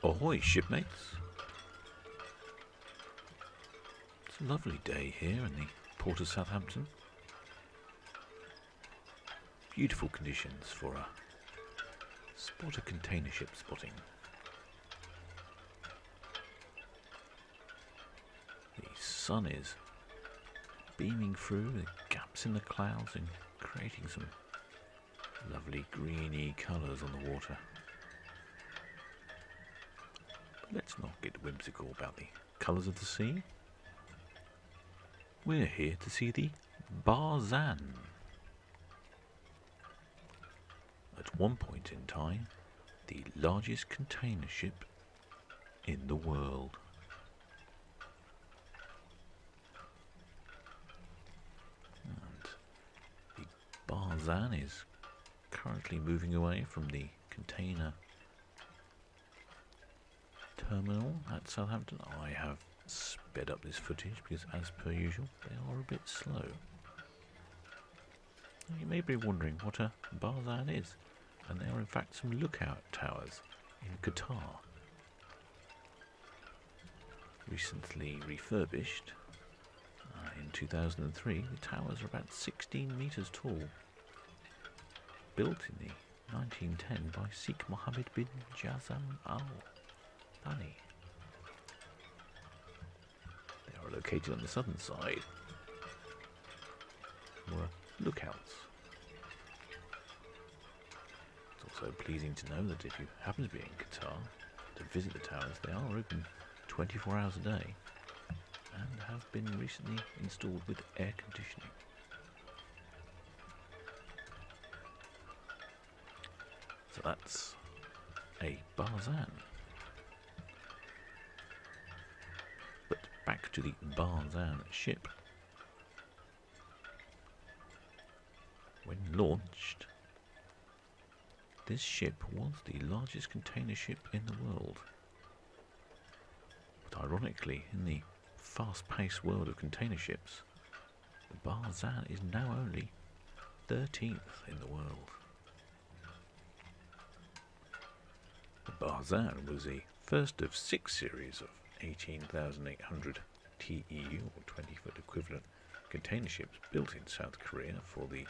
Ahoy, shipmates! It's a lovely day here in the Port of Southampton. Beautiful conditions for a container ship spotting. The sun is beaming through the gaps in the clouds and creating some lovely greeny colours on the water. But let's not get whimsical about the colours of the sea. We're here to see the Barzan. At one point in time, the largest container ship in the world. And the Barzan is currently moving away from the container terminal at Southampton. I have sped up this footage because, as per usual, they are a bit slow. You may be wondering what a Barzan is, and they are in fact some lookout towers in Qatar. Recently refurbished in 2003, the towers are about 16 metres tall. Built in the 1910 by Sheikh Mohammed bin Jazam Al Thani. They are located on the southern side. Were lookouts. It's also pleasing to know that if you happen to be in Qatar to visit the towers, they are open 24 hours a day and have been recently installed with air conditioning. So that's a Barzan. But back to the Barzan ship. When launched, this ship was the largest container ship in the world. But ironically, in the fast-paced world of container ships, the Barzan is now only 13th in the world. The Barzan was the first of 6 series of 18,800 TEU, or 20-foot equivalent, container ships built in South Korea for the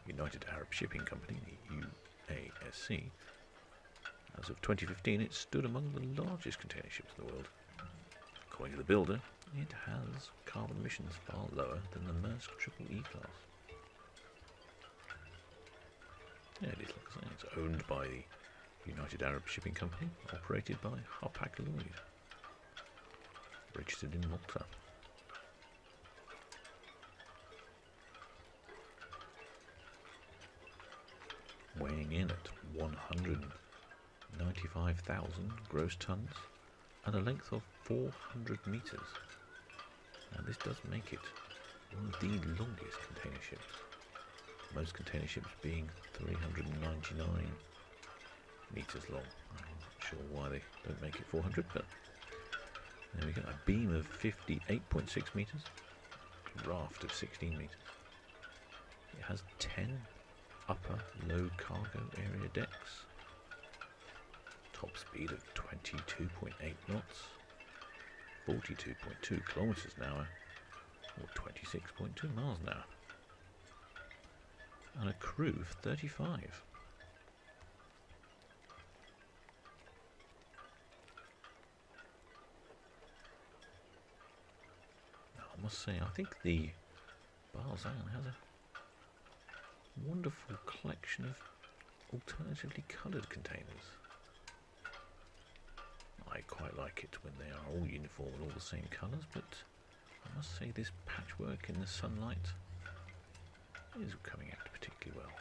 United Arab Shipping Company, the UASC. As of 2015, it stood among the largest container ships in the world. According to the builder, it has carbon emissions far lower than the Maersk Triple E class. Yeah, it is, like I say, it's owned by the United Arab Shipping Company, operated by Hapag-Lloyd, registered in Malta. Weighing in at 195,000 gross tons and a length of 400 metres. Now this does make it one of the longest container ships, most container ships being 399 metres long. I'm not sure why they don't make it 400, but there we go. A beam of 58.6 metres, a raft of 16 metres. It has 10 upper low cargo area decks, top speed of 22.8 knots, 42.2 kilometres an hour, or 26.2 miles an hour, and a crew of 35. I must say, I think the Barzan has a wonderful collection of alternatively coloured containers. I quite like it when they are all uniform and all the same colours, but I must say this patchwork in the sunlight is coming out particularly well.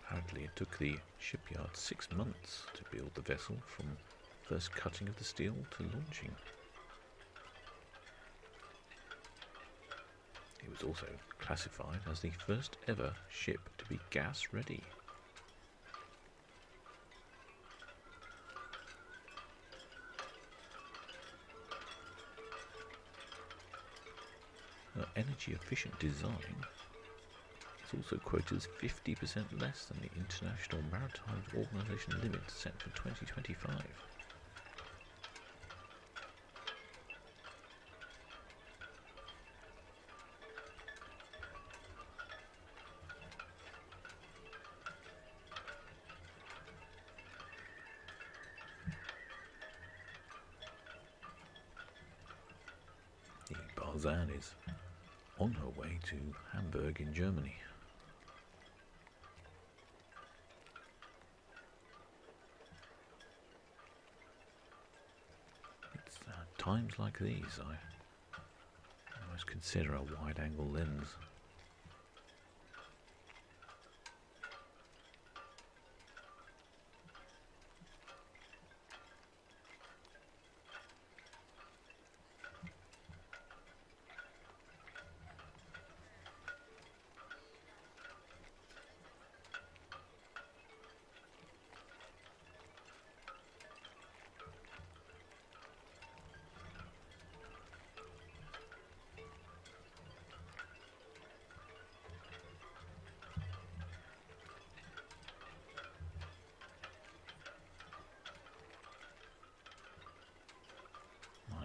Apparently it took the shipyard 6 months to build the vessel, from first cutting of the steel to launching. It was also classified as the first ever ship to be gas ready. energy efficient design, it's also quoted as 50% less than the International Maritime Organization limit set for 2025. The Barzan is on her way to Hamburg in Germany. It's times like these I almost consider a wide-angle lens.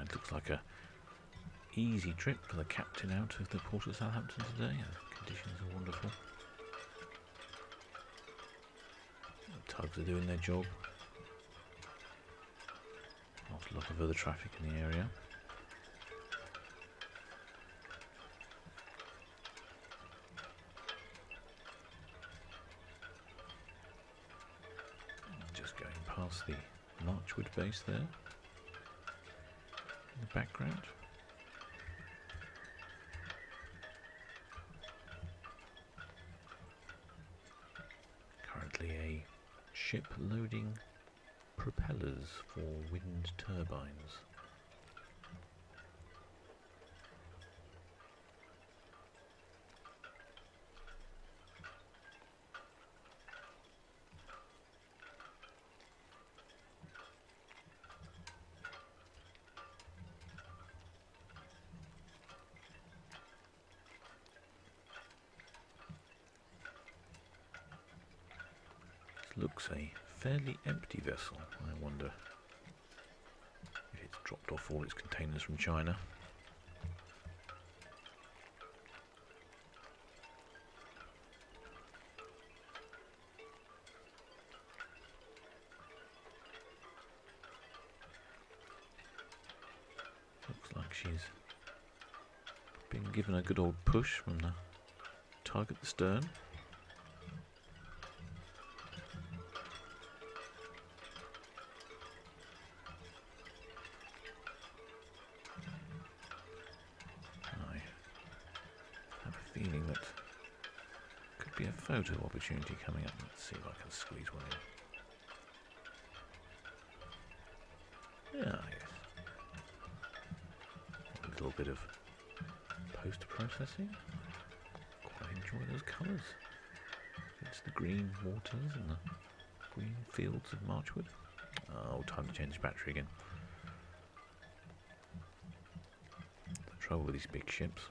It looks like a easy trip for the captain out of the Port of Southampton today. The conditions are wonderful. The tugs are doing their job. Not a lot of other traffic in the area. Just going past the Marchwood base there. In the background. Currently a ship loading propellers for wind turbines. Looks a fairly empty vessel. I wonder if it's dropped off all its containers from China. Looks like she's been given a good old push from the tug at the stern. Feeling that could be a photo opportunity coming up. Let's see if I can squeeze one in. Yeah, yes. A little bit of post-processing. Quite enjoy those colours. It's the green waters and the green fields of Marchwood. Oh, time to change the battery again. The trouble with these big ships.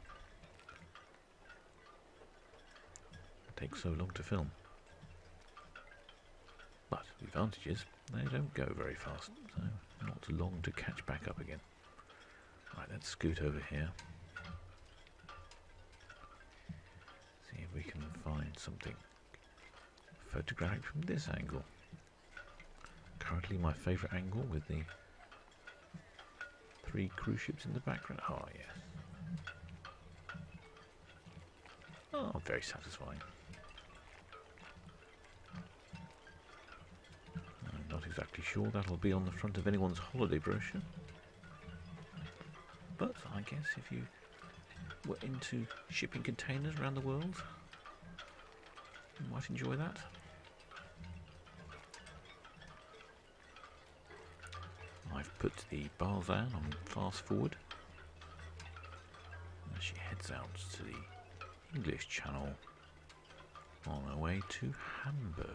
Takes so long to film. But the advantage is they don't go very fast, so not long to catch back up again. Right, let's scoot over here. See if we can find something photographic from this angle. Currently my favourite angle with the 3 cruise ships in the background. Oh yes. Oh, very satisfying. Not exactly sure that'll be on the front of anyone's holiday brochure, but I guess if you were into shipping containers around the world, you might enjoy that. I've put the Barzan on fast forward as she heads out to the English Channel on her way to Hamburg.